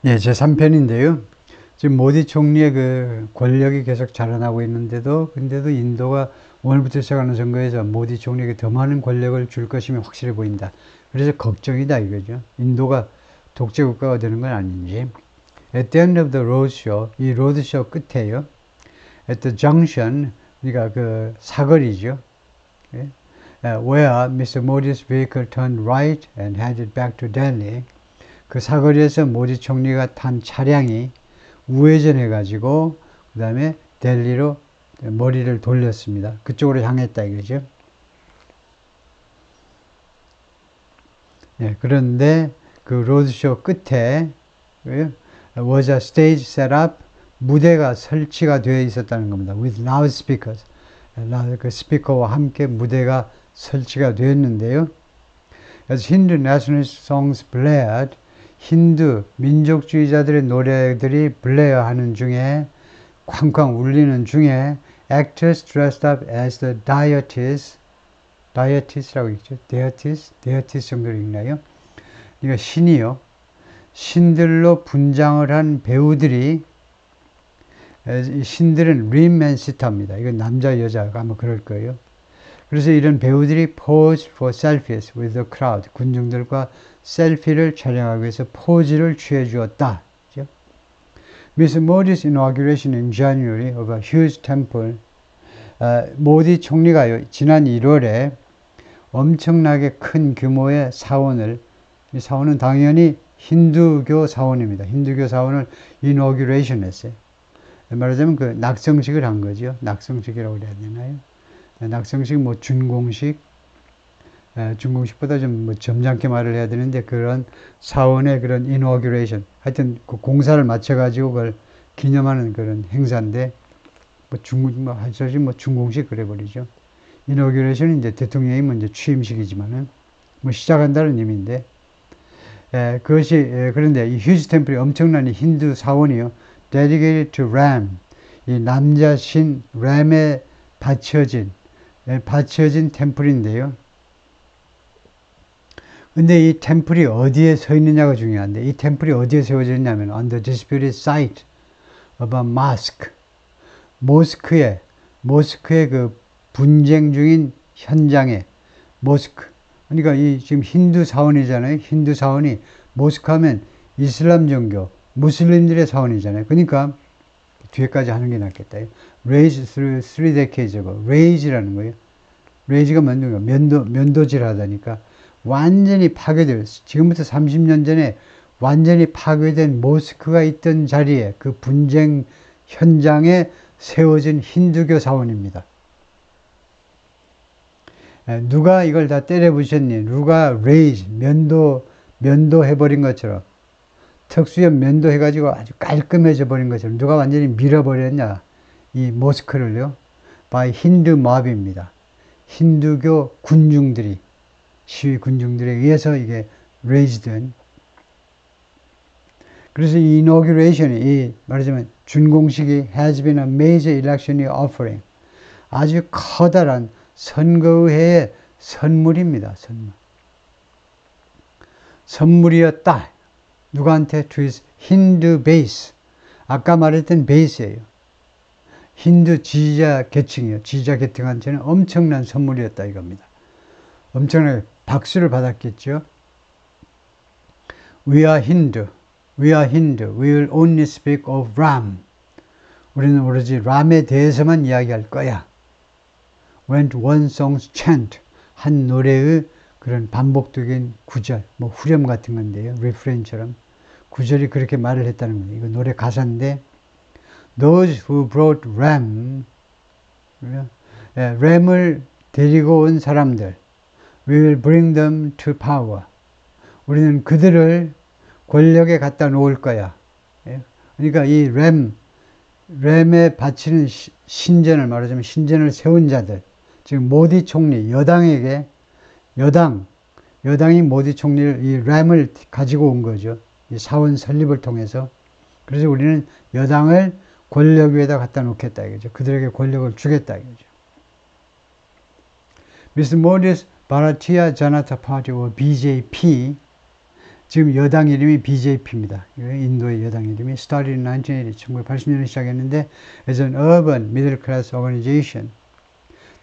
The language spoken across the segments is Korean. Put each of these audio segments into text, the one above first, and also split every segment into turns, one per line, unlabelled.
예, 제3편인데요. 지금 모디 총리의 그 권력이 계속 자라나고 있는데도, 근데도 인도가 오늘부터 시작하는 선거에서 모디 총리에게 더 많은 권력을 줄 것임이 확실해 보인다. 그래서 걱정이다 이거죠. 인도가 독재 국가가 되는 건 아닌지. At the end of the roadshow, 이 로드쇼 끝에요. At the junction, 그러니까 그 사거리죠. 예? Where Mr. Modi's vehicle turned right and headed back to Delhi. 그 사거리에서 모디 총리가 탄 차량이 우회전해가지고 그 다음에 델리로 머리를 돌렸습니다. 그쪽으로 향했다 이거죠. 예, 그런데 그 로드쇼 끝에 was a stage set up, 무대가 설치가 되어 있었다는 겁니다. With loudspeakers, 그 스피커와 함께 무대가 설치가 되었는데요. As Hindu nationalist songs blared, 힌두 민족주의자들의 노래들이 블레어 하는 중에 쾅쾅 울리는 중에 actors dressed up as the deities,라고 있죠. deities 정도로 읽나요? 그러니까 신이요. 신들로 분장을 한 배우들이, 신들은 림앤시터입니다. 이건 남자 여자가 아마 그럴 거예요. 그래서 이런 배우들이 pose for selfies with the crowd, 군중들과 셀피를 촬영하기 위해서 포즈를 취해 주었다. Miss Modi's inauguration in January of a huge temple. 모디 총리가 지난 1월에 엄청나게 큰 규모의 사원을, 이 사원은 당연히 힌두교 사원입니다. 힌두교 사원을 inauguration 했어요. 말하자면 그 낙성식을 한 거죠. 낙성식이라고 그래야 되나요? 낙성식, 뭐 준공식, 준공식보다 좀 뭐 점잖게 말을 해야 되는데 그런 사원의 그런 inauguration, 하여튼 그 공사를 마쳐가지고 그걸 기념하는 그런 행사인데 뭐 준공식 그래 버리죠. inauguration은 이제 대통령이 먼저 취임식이지만은 뭐 시작한다는 의미인데, 그런데 이 휴지 템플이 엄청난 힌두 사원이요. dedicated to Ram, 이 남자 신 램에 바쳐진 템플인데요. 근데 이 템플이 어디에 서 있느냐가 중요한데, 이 템플이 어디에 세워져 있냐면 on the disputed site of a mosque, 모스크의 그 분쟁 중인 현장에, 모스크, 그러니까 이 지금 힌두 사원이잖아요. 힌두 사원이, 모스크 하면 이슬람 종교 무슬림들의 사원이잖아요. 그러니까 뒤에까지 하는 게 낫겠다. Raise through 3 decades ago. Raise라는 거예요. Raise가 면도질 하다니까 완전히 파괴될, 지금부터 30년 전에 완전히 파괴된 모스크가 있던 자리에, 그 분쟁 현장에 세워진 힌두교 사원입니다. 누가 이걸 다 때려 부셨니? 누가 레이즈, 면도해버린 것처럼, 특수연 면도해가지고 아주 깔끔해져 버린 것처럼 누가 완전히 밀어버렸냐? 이 모스크를요. by 힌두 몹입니다. 힌두교 군중들이, 시위 군중들에 의해서 이게 레이즈된. 그래서 이 inauguration이, 말하자면 준공식이 has been a major election offering, 아주 커다란 선거의회의 선물입니다. 선물이었다. 누구한테? to his 힌두 베이스. 아까 말했던 베이스예요. 힌두 지지자 계층이요. 지지자 계층한테는 엄청난 선물이었다 이겁니다. 엄청나게 박수를 받았겠죠. We are Hindu. We are Hindu. We will only speak of Ram. 우리는 오로지 람에 대해서만 이야기할 거야. Went one song's chant. 한 노래의 그런 반복적인 구절, 뭐 후렴 같은 건데요. 리프레인처럼. 구절이 그렇게 말을 했다는 거예요. 이거 노래 가사인데, Those who brought Ram, 램을 데리고 온 사람들, We will bring them to power. 우리는 그들을 권력에 갖다 놓을 거야. 그러니까 이 램에 바치는 신전을, 말하자면 신전을 세운 자들, 지금 모디 총리, 여당이 모디 총리를, 이 램을 가지고 온 거죠. 이 사원 설립을 통해서. 그래서 우리는 여당을 권력 위에다 갖다 놓겠다 이거죠. 그들에게 권력을 주겠다 이거죠. Mr. Modi's Bharatiya Janata Party or BJP, 지금 여당 이름이 BJP입니다. 인도의 여당 이름이 started in 1980, 1980년에 시작했는데 as an urban middle class organization.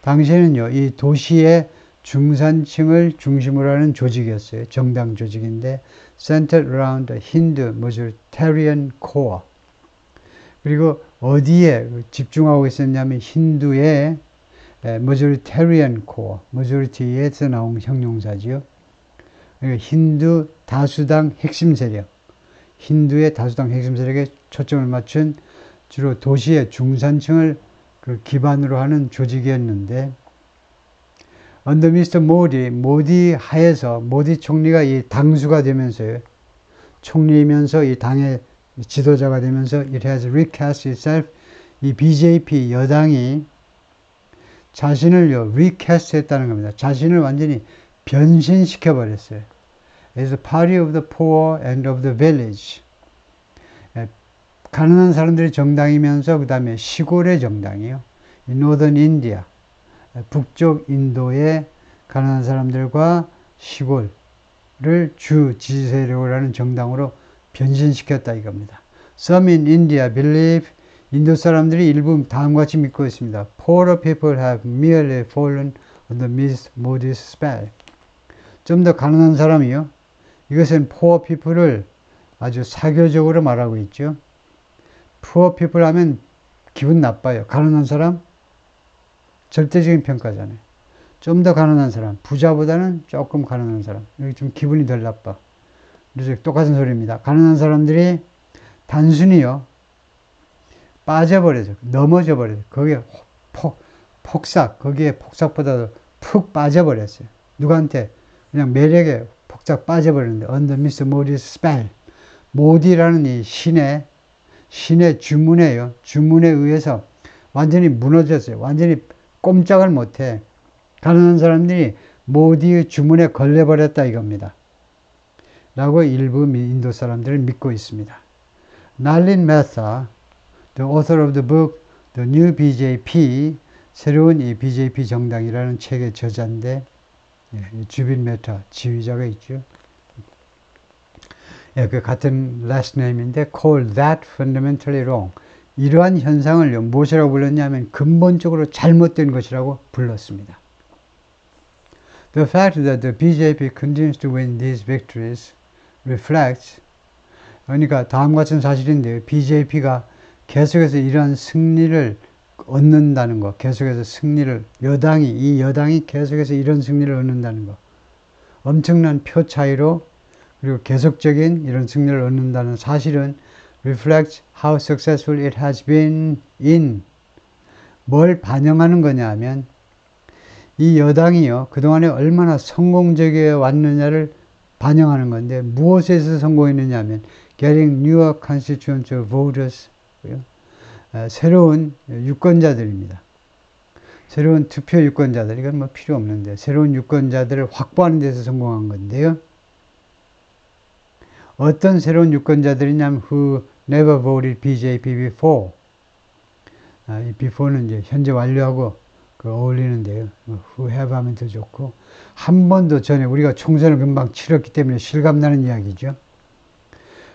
당시에는요, 이 도시의 중산층을 중심으로 하는 조직이었어요. 정당 조직인데 centered around the Hindu Majoritarian core. 그리고 어디에 집중하고 있었냐면 힌두의 Majoritarian core, majority에서 나온 형용사지요. 그러니까 힌두 다수당 핵심 세력, 힌두의 다수당 핵심 세력에 초점을 맞춘 주로 도시의 중산층을 기반으로 하는 조직이었는데 under Mr. 모디 하에서 모디 총리가 이 당수가 되면서요. 총리이면서 이 당의 지도자가 되면서 it has recast itself. 이 BJP 여당이 자신을요 recast 했다는 겁니다. 자신을 완전히 변신시켜 버렸어요. As a party of the poor and of the village. 가난한 사람들의 정당이면서 그 다음에 시골의 정당이요. Northern India. 북쪽 인도의 가난한 사람들과 시골을 주 지지 세력을 하는 정당으로 변신시켰다 이겁니다. Some in India believe 인도 사람들이 일부 다음과 같이 믿고 있습니다. Poorer people have merely fallen under Miss Modi's spell. 좀 더 가난한 사람이요. 이것은 poor people을 아주 사교적으로 말하고 있죠. poor people 하면 기분 나빠요. 가난한 사람? 절대적인 평가잖아요. 좀 더 가난한 사람, 부자보다는 조금 가난한 사람. 여기 좀 기분이 덜 나빠. 그래서 똑같은 소리입니다. 가난한 사람들이 단순히요, 빠져버려서, 넘어져 버려서, 거기에 폭삭, 거기에 폭삭보다도 푹 빠져버렸어요. 누구한테? 그냥 매력에 폭삭 빠져버렸는데, under Mr. Modi's spell. 모디라는 이 신의 주문에요. 주문에 의해서 완전히 무너졌어요. 완전히 꼼짝을 못해. 가난한 사람들이 모디의 주문에 걸려버렸다 이겁니다. 라고 일부 인도 사람들을 믿고 있습니다. 날린 메사, the author of the book, The New BJP, 새로운 이 BJP 정당이라는 책의 저자인데, 주빈 메타, 지휘자가 있죠. 그 같은 last name인데, called that fundamentally wrong. 이러한 현상을 무엇이라고 불렀냐면 근본적으로 잘못된 것이라고 불렀습니다. The fact that the BJP continues to win these victories reflects, 그러니까 다음과 같은 사실인데요. BJP가 계속해서 이러한 승리를 얻는다는 것, 계속해서 승리를, 이 여당이 계속해서 이런 승리를 얻는다는 것, 엄청난 표 차이로 그리고 계속적인 이런 승리를 얻는다는 사실은 reflects how successful it has been in, 뭘 반영하는 거냐 하면 이 여당이요 그동안에 얼마나 성공적이어 왔느냐를 반영하는 건데, 무엇에서 성공했느냐 하면 getting newer constituent voters, 새로운 유권자들입니다. 새로운 투표 유권자들, 이건 뭐 필요 없는데 새로운 유권자들을 확보하는 데서 성공한 건데요. 어떤 새로운 유권자들이냐면 who never voted BJP before. 이 before는 이제 현재 완료하고 어울리는데요. who have 하면 더 좋고, 한 번도 전에 우리가 총선을 금방 치렀기 때문에 실감나는 이야기죠.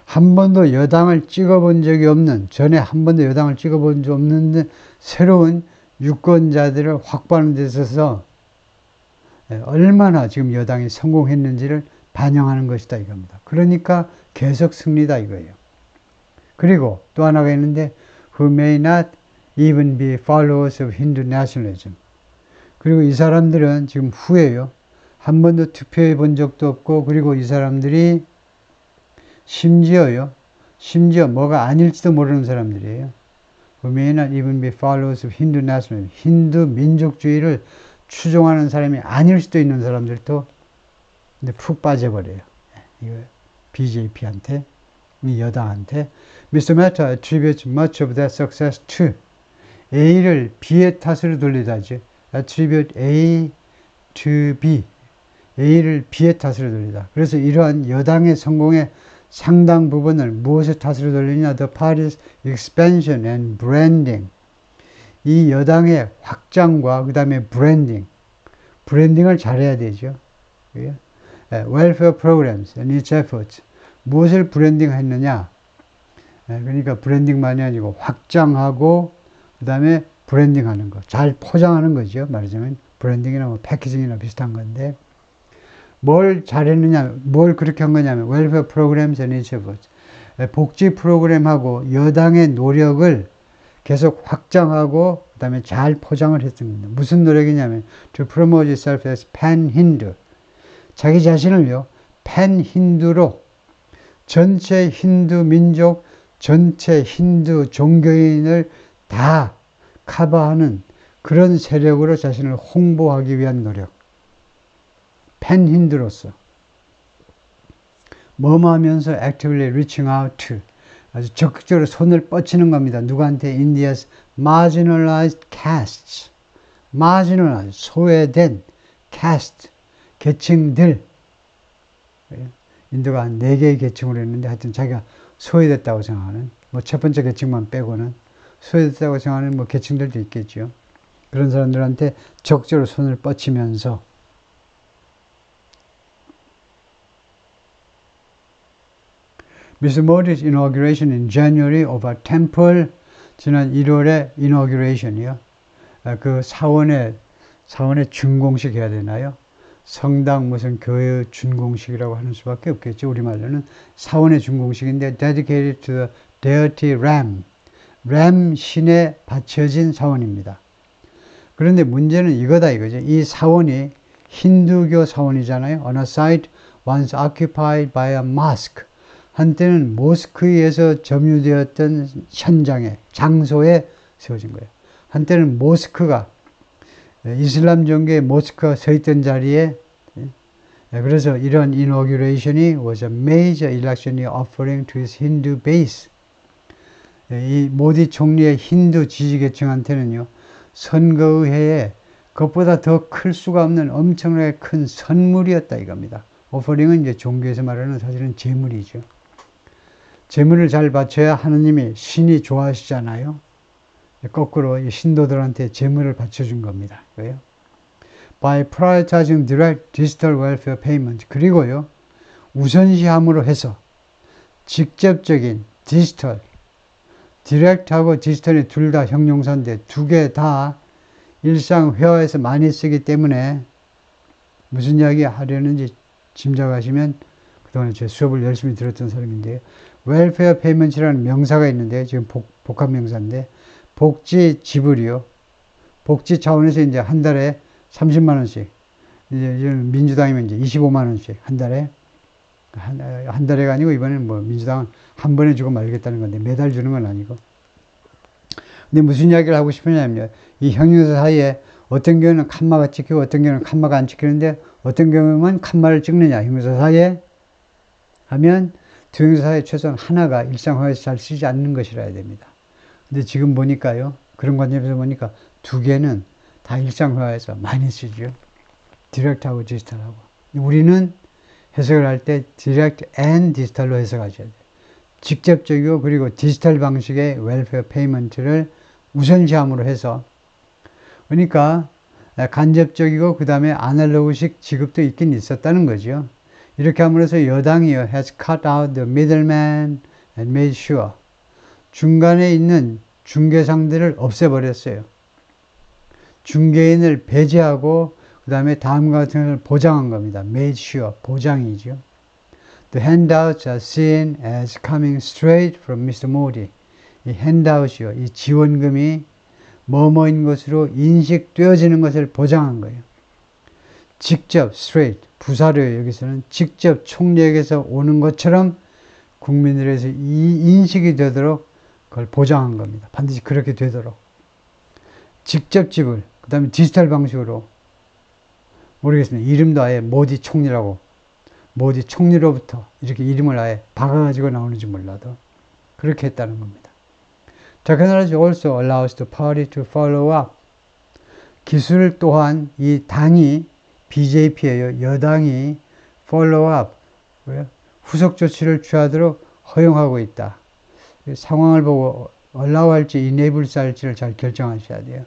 한 번도 여당을 찍어본 적이 없는, 전에 한 번도 여당을 찍어본 적 없는 새로운 유권자들을 확보하는 데 있어서 얼마나 지금 여당이 성공했는지를 반영하는 것이다 이겁니다. 그러니까 계속 승리다 이거예요. 그리고 또 하나가 있는데 who may not even be followers of Hindu nationalism. 그리고 이 사람들은 지금 후에요. 한 번도 투표해 본 적도 없고, 그리고 이 사람들이 심지어 뭐가 아닐지도 모르는 사람들이에요. Who may not even be followers of Hindu nationalism. 힌두 민족주의를 추종하는 사람이 아닐 수도 있는 사람들도 근데 푹 빠져버려요. 이거 BJP한테, 이 여당한테. Mr. Mehta attributes much of that success to A를 B의 탓으로 돌리다죠. attribute A to B. A를 B의 탓으로 돌리다. 그래서 이러한 여당의 성공의 상당 부분을 무엇의 탓으로 돌리냐? The party's expansion and branding. 이 여당의 확장과 그 다음에 브랜딩을 잘해야 되죠. welfare programs and its efforts. 무엇을 브랜딩했느냐? 그러니까 브랜딩만이 아니고 확장하고 그 다음에 브랜딩하는 거. 잘 포장하는 거죠. 말하자면 브랜딩이나 뭐 패키징이나 비슷한 건데 뭘 잘했느냐, 뭘 그렇게 한 거냐면 welfare programs and its efforts. 복지 프로그램하고 여당의 노력을 계속 확장하고 그 다음에 잘 포장을 했던 겁니다. 무슨 노력이냐면 to promote itself as pan-Hindu. 자기 자신을요 pan-Hindu로 전체 힌두 민족, 전체 힌두 종교인을 다 커버하는 그런 세력으로 자신을 홍보하기 위한 노력. pan-Hindu로서 뭐뭐 하면서 actively reaching out to 아주 적극적으로 손을 뻗치는 겁니다. 누구한테? India's marginalized castes. marginalized, 소외된 caste, 계층들. 인도가 한 4개의 계층으로 했는데 하여튼 자기가 소외됐다고 생각하는 뭐 첫 번째 계층만 빼고는 소외됐다고 생각하는 뭐 계층들도 있겠죠. 그런 사람들한테 적극적으로 손을 뻗치면서 Mr. Modi's inauguration in January of a temple, 지난 1월에 inauguration이요. 그 사원의 준공식 해야 되나요? 성당 무슨 교회 준공식이라고 하는 수밖에 없겠죠. 우리말로는 사원의 준공식인데 dedicated to the deity Ram. 램 신에 바쳐진 사원입니다. 그런데 문제는 이거다 이거죠. 이 사원이 힌두교 사원이잖아요. On a site once occupied by a mosque. 한때는 모스크에 의해서 점유되었던 현장에, 장소에 세워진 거예요. 한때는 모스크가, 이슬람 종교의 모스크가 서 있던 자리에, 그래서 이런 inauguration이 was a major election offering to his Hindu base. 이 모디 총리의 힌두 지지계층한테는요, 선거의회에 그것보다 더 클 수가 없는 엄청나게 큰 선물이었다 이겁니다. offering은 이제 종교에서 말하는 사실은 재물이죠. 재물을 잘 바쳐야 하느님이 신이 좋아하시잖아요. 거꾸로 신도들한테 재물을 바쳐준 겁니다. 왜요? By prioritizing direct digital welfare payment. 그리고요, 우선시함으로 해서 직접적인 디지털, 디렉트하고 디지털이 둘 다 형용사인데 두 개 다 일상 회화에서 많이 쓰기 때문에 무슨 이야기 하려는지 짐작하시면 그동안에 제 수업을 열심히 들었던 사람인데요. 웰페어 페이먼트라는 명사가 있는데 지금 복합 명사인데 복지 지불이요. 복지 차원에서 이제 한 달에 30만 원씩 이제 민주당이면 이제 25만 원씩 한 달에 한 달에가 아니고 이번에는 뭐 민주당은 한 번에 주고 말겠다는 건데 매달 주는 건 아니고. 근데 무슨 이야기를 하고 싶으냐면요. 이 형용사 사이에 어떤 경우는 칸마가 찍히고 어떤 경우는 칸마가 안 찍히는데 어떤 경우는 칸마를 찍느냐 형용사 사이에 하면 두 형용사 사이에 최소한 하나가 일상화에서 잘 쓰지 않는 것이라 해야 됩니다. 근데 지금 보니까요. 그런 관점에서 보니까 두 개는 다 일상화에서 많이 쓰죠. 디렉트하고 디지털하고. 우리는 해석을 할 때 디렉트 앤 디지털로 해석하셔야 돼요. 직접적이고 그리고 디지털 방식의 웰페어 페이먼트를 우선시함으로 해서 그러니까 간접적이고 그 다음에 아날로그식 지급도 있긴 있었다는 거죠. 이렇게 함으로써 여당이요 has cut out the middleman and made sure 중간에 있는 중개상들을 없애버렸어요. 중개인을 배제하고 그 다음에 다음과 같은 것을 보장한 겁니다. made sure 보장이죠. The handouts are seen as coming straight from Mr. Modi. 이 handout이요, 이 지원금이 뭐뭐인 것으로 인식되어지는 것을 보장한 거예요. 직접 straight 부사를 여기서는 직접 총리에게서 오는 것처럼 국민들에서 이 인식이 되도록 그걸 보장한 겁니다. 반드시 그렇게 되도록. 직접 지불, 그 다음에 디지털 방식으로 모르겠습니다. 이름도 아예 모디 총리라고 모디 총리로부터 이렇게 이름을 아예 박아가지고 나오는지 몰라도 그렇게 했다는 겁니다. Technology also allows the party to follow up. 기술 또한 이 당이 BJP예요. 여당이 follow up 후속 조치를 취하도록 허용하고 있다. 상황을 보고 allow 할지 enable 할지를 잘 결정하셔야 돼요.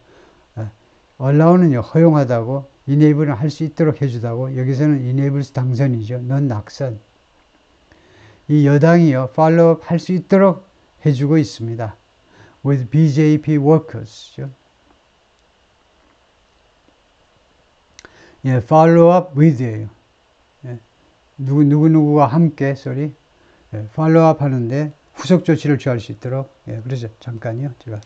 allow는요 허용하다고 enable은 할 수 있도록 해주다고, 여기서는 enables 당선이죠. 넌 낙선. 이 여당이요, 팔로우업 할 수 있도록 해주고 있습니다. with BJP workers죠. 예, follow up with예요. 예, 누구누구와 함께, sorry. 예, follow up 하는데 후속 조치를 취할 수 있도록. 예, 그래서 잠깐요. 제가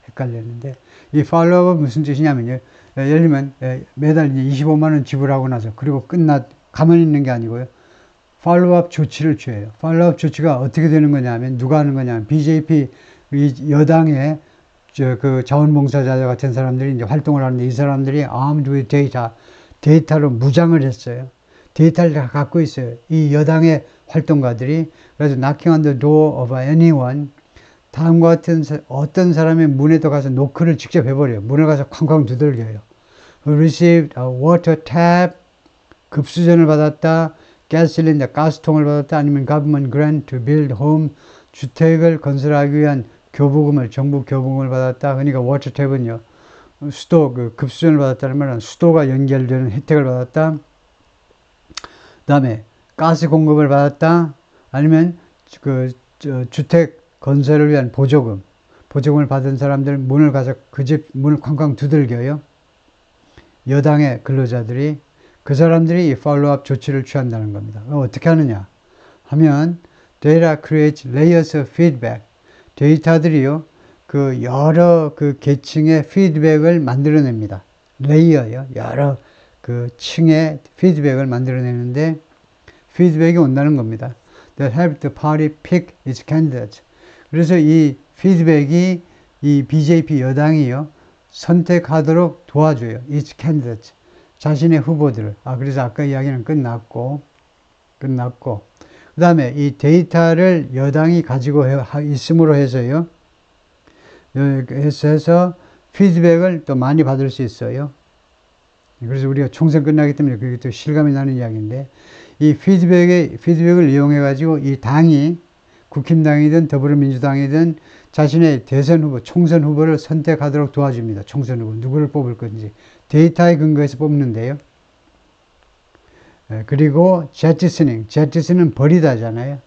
헷갈렸는데. 이 follow up은 무슨 뜻이냐면요. 예, 예를 들면, 매달 이제 25만원 지불하고 나서, 그리고 가만히 있는 게 아니고요. follow up 조치를 취해요. follow up 조치가 어떻게 되는 거냐면, 누가 하는 거냐면, BJP, 이 여당의 그 자원봉사자 같은 사람들이 이제 활동을 하는데, 이 사람들이 armed with data, 데이터로 무장을 했어요. 데이터를 다 갖고 있어요. 이 여당의 활동가들이. 그래서 knocking on the door of anyone, 다음과 같은 어떤 사람의 문에도 가서 노크를 직접 해버려요. 문에 가서 쾅쾅 두들겨요. received a water tap, 급수전을 받았다. gas cylinder, 가스통을 받았다. 아니면 government grant to build home, 주택을 건설하기 위한 교부금을, 정부 교부금을 받았다. 그러니까 water tap은요, 수도, 그 급수전을 받았다는 말은 수도가 연결되는 혜택을 받았다. 그 다음에 가스 공급을 받았다. 아니면 주택 건설을 위한 보조금을 받은 사람들 문을 가서 그 집 문을 쾅쾅 두들겨요. 여당의 근로자들이. 그 사람들이 이 팔로우업 조치를 취한다는 겁니다. 어떻게 하느냐 하면, data creates layers of feedback. 데이터들이요, 그 여러 그 계층의 피드백을 만들어냅니다. 레이어요. 여러 그 층의 피드백을 만들어내는데, 피드백이 온다는 겁니다. That help the party pick its candidates. 그래서 이 피드백이 이 BJP 여당이요, 선택하도록 도와줘요. its candidates. 자신의 후보들을. 그래서 아까 이야기는 끝났고. 그 다음에 이 데이터를 여당이 가지고 있음으로 해서요, 해서 피드백을 또 많이 받을 수 있어요. 그래서 우리가 총선 끝나기 때문에 그게 또 실감이 나는 이야기인데, 이 피드백을 이용해 가지고 이 당이 국힘당이든 더불어민주당이든 자신의 대선 후보, 총선 후보를 선택하도록 도와줍니다. 총선 후보 누구를 뽑을 건지 데이터에 근거해서 뽑는데요. 그리고 jettison은 버리다잖아요.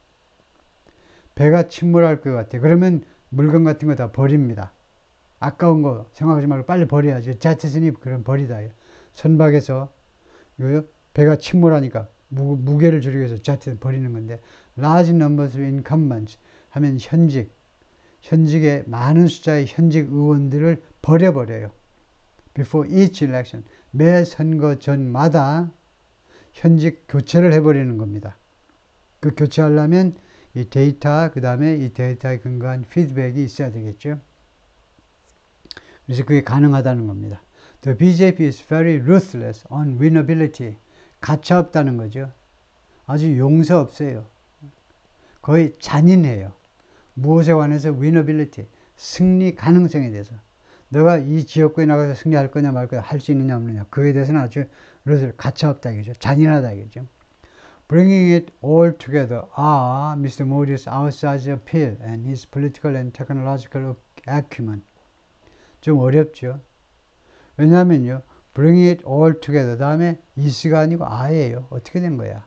배가 침몰할 것 같아. 그러면 물건 같은 거 다 버립니다. 아까운 거 생각하지 말고 빨리 버려야죠. jettison이 그런 버리다예요. 선박에서 배가 침몰하니까 무게를 줄이기 위해서 jettison을 버리는 건데, large numbers of incumbents 하면 현직의 많은 숫자의 현직 의원들을 버려버려요. Before each election, 매 선거 전마다 현직 교체를 해버리는 겁니다. 그 교체하려면 이 데이터, 그 다음에 이 데이터에 근거한 피드백이 있어야 되겠죠. 그래서 그게 가능하다는 겁니다. The BJP is very ruthless on winnability. 가차없다는 거죠. 아주 용서 없어요. 거의 잔인해요. 무엇에 관해서 winnability, 승리 가능성에 대해서. 너가 이 지역구에 나가서 승리할 거냐 말 거냐, 할 수 있느냐 없느냐, 그에 대해서는 아주 가차없다 이거죠. 잔인하다 이거죠. Bringing it all together are Mr. Modi's outside appeal and his political and technological acumen. 좀 어렵죠. 왜냐하면요, bring it all together 다음에 is가 아니고 a예요. 어떻게 된 거야?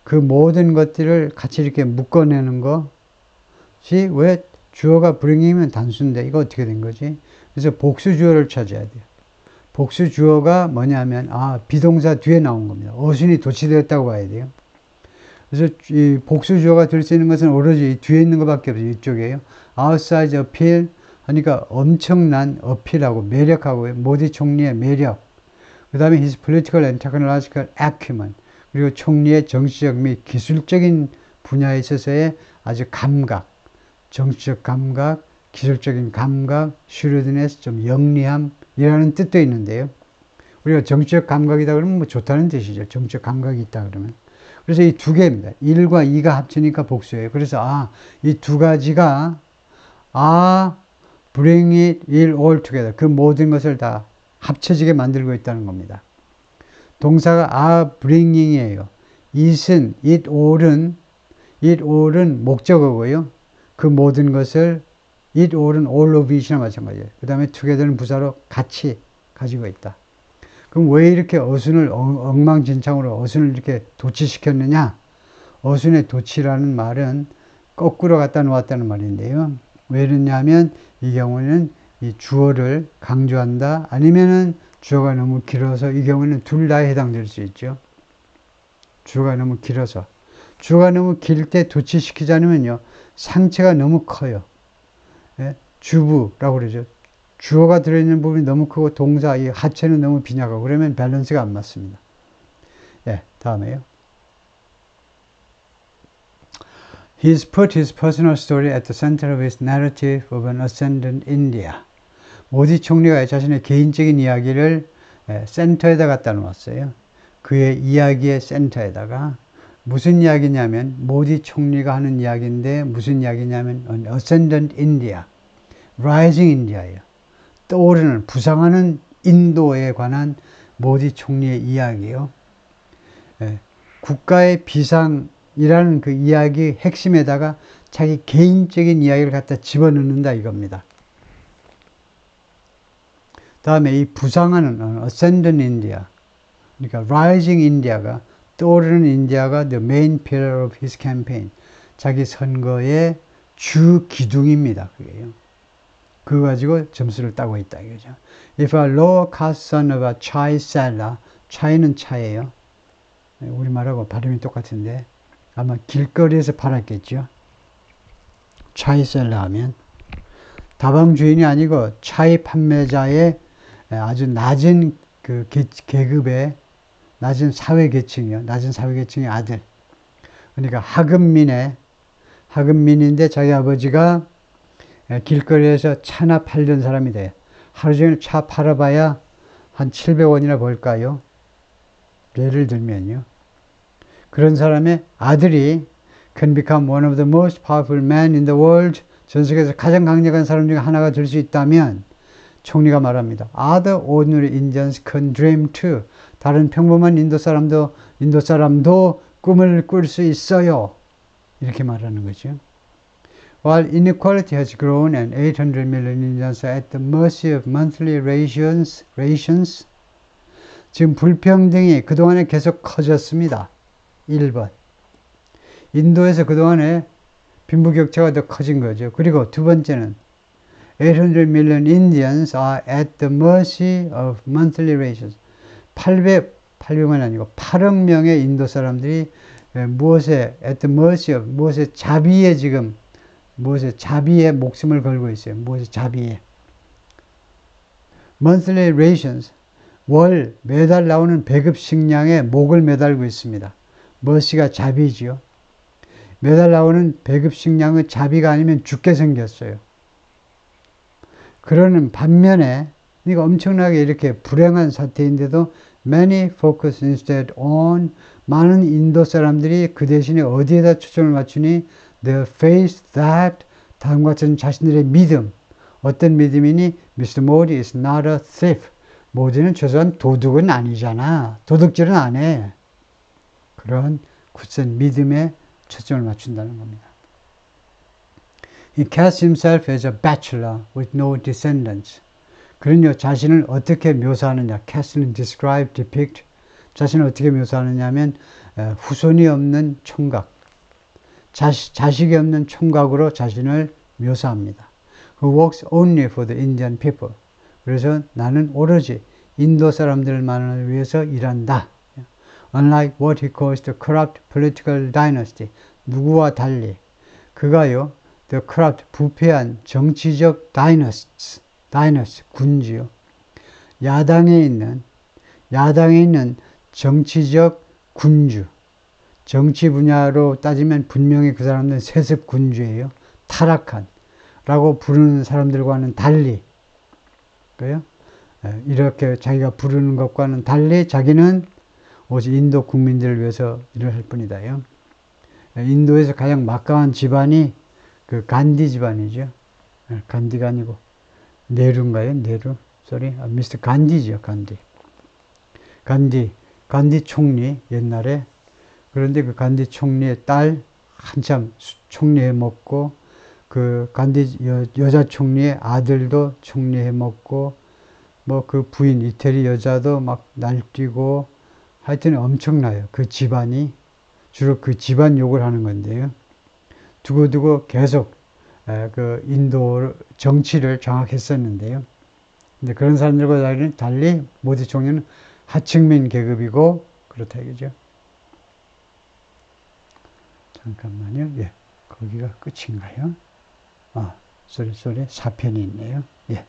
그 모든 것들을 같이 이렇게 묶어내는 것이, 왜 주어가 bring이면 단수인데 이거 어떻게 된 거지? 그래서 복수 주어를 찾아야 돼요. 복수 주어가 뭐냐면 비동사 뒤에 나온 겁니다. 어순이 도치되었다고 봐야 돼요. 그래서 이 복수 주어가 될 수 있는 것은 오로지 이 뒤에 있는 것밖에 없어요. 이쪽이에요. outside appeal 하니까 엄청난 어필하고 매력하고, 모디 총리의 매력, 그 다음에 his political and technological acumen, 그리고 총리의 정치적 및 기술적인 분야에 있어서의 아주 감각, 정치적 감각, 기술적인 감각, shrewdness, 좀 영리함이라는 뜻도 있는데요. 우리가 정치적 감각이다 그러면 뭐 좋다는 뜻이죠. 정치적 감각이 있다 그러면. 그래서 이 두 개입니다. 1과 2가 합치니까 복수예요. 그래서 이 두 가지가 bring it all together, 그 모든 것을 다 합쳐지게 만들고 있다는 겁니다. 동사가 bringing이에요. it all은 목적어고요. 그 모든 것을 it all은 all of it이나 마찬가지예요. 그 다음에 together는 부사로 같이 가지고 있다. 그럼 왜 이렇게 어순을 엉망진창으로 어순을 이렇게 도치시켰느냐? 어순의 도치라는 말은 거꾸로 갖다 놓았다는 말인데요. 왜 그러냐면 이 경우는 이 주어를 강조한다, 아니면은 주어가 너무 길어서, 이 경우는 둘 다에 해당될 수 있죠. 주어가 너무 길어서. 주어가 너무 길 때 도치시키지 않으면요, 상체가 너무 커요. 예? 주부라고 그러죠. 주어가 들어있는 부분이 너무 크고 동사, 이 하체는 너무 빈약하고 그러면 밸런스가 안 맞습니다. 예, 다음에요. He's put his personal story at the center of his narrative of an ascendant India. 모디 총리가 자신의 개인적인 이야기를 센터에다 갖다 놓았어요. 그의 이야기의 센터에다가. 무슨 이야기냐면 모디 총리가 하는 이야기인데 무슨 이야기냐면 an ascendant India, rising India예요. 떠오르는, 부상하는 인도에 관한 모디 총리의 이야기예요. 국가의 비상이라는 그 이야기 핵심에다가 자기 개인적인 이야기를 갖다 집어넣는다 이겁니다. 다음에 이 부상하는 ascendant India, 그러니까 rising India가, 떠오르는 인디아가 the main pillar of his campaign, 자기 선거의 주 기둥입니다. 그게요. 그거 가지고 점수를 따고 있다 이거죠. If a lower caste son of a chai seller, chai는 차예요. 우리말하고 발음이 똑같은데 아마 길거리에서 팔았겠죠. chai seller 하면 다방 주인이 아니고 차이 판매자의 아주 낮은 그 계급의 낮은 사회계층이요. 낮은 사회계층의 아들. 그러니까 하급민인데 자기 아버지가 길거리에서 차나 팔던 사람이 돼요. 하루 종일 차 팔아봐야 한 700원이나 벌까요? 예를 들면요. 그런 사람의 아들이 can become one of the most powerful men in the world, 전 세계에서 가장 강력한 사람 중에 하나가 될 수 있다면 총리가 말합니다. Other ordinary Indians can dream too. 다른 평범한 인도 사람도 꿈을 꿀 수 있어요. 이렇게 말하는 거죠. While inequality has grown and 800 million Indians are at the mercy of monthly rations, 지금 불평등이 그동안에 계속 커졌습니다. 1번. 인도에서 그동안에 빈부격차가 더 커진 거죠. 그리고 두 번째는 800 million Indians are at the mercy of monthly rations. 800만 아니고 8억 명의 인도 사람들이 무엇에 at the mercy of, 무엇의 자비에 지금, 무엇의 자비에 목숨을 걸고 있어요. 무엇의 자비에. monthly rations, 월 매달 나오는 배급 식량에 목을 매달고 있습니다. mercy가 자비지요. 매달 나오는 배급 식량의 자비가 아니면 죽게 생겼어요. 그러는 반면에 이거 엄청나게 이렇게 불행한 사태인데도 many focus instead on, 많은 인도 사람들이 그 대신에 어디에다 초점을 맞추니 their faith that, 다음과 같은 자신들의 믿음. 어떤 믿음이니 Mr. Modi is not a thief. 모디는 최소한 도둑은 아니잖아. 도둑질은 안 해. 그런 굳은 믿음에 초점을 맞춘다는 겁니다. He casts himself as a bachelor with no descendants. 그는요, 자신을 어떻게 묘사하느냐. cast는 describe, depict. 자신을 어떻게 묘사하느냐 하면 후손이 없는 총각. 자식이 없는 총각으로 자신을 묘사합니다. Who works only for the Indian people. 그래서 나는 오로지 인도 사람들만을 위해서 일한다. Unlike what he calls the corrupt political dynasty. 누구와 달리 그가요, the corrupt, 부패한 정치적 dynasty, 군주요. 야당에 있는 정치적 군주. 정치 분야로 따지면 분명히 그 사람들은 세습 군주예요. 타락한 라고 부르는 사람들과는 달리, 그래요? 이렇게 자기가 부르는 것과는 달리 자기는 오직 인도 국민들을 위해서 일을 할 뿐이다요. 인도에서 가장 막강한 집안이 그 간디 집안이죠. 간디가 아니고 네루인가요? 네루? 미스터 간디죠. 간디 총리 옛날에. 그런데 그 간디 총리의 딸 한참 총리해 먹고, 그 간디 여자 총리의 아들도 총리해 먹고, 뭐 그 부인 이태리 여자도 막 날뛰고 하여튼 엄청나요. 그 집안이 주로 그 집안 욕을 하는 건데요. 두고두고 계속 그 인도 정치를 장악했었는데요. 근데 그런 사람들과 달리 모디 총리는 하층민 계급이고 그렇다 이거죠. 잠깐만요. 예, 거기가 끝인가요? 아, 쏘리 4편이 있네요. 예.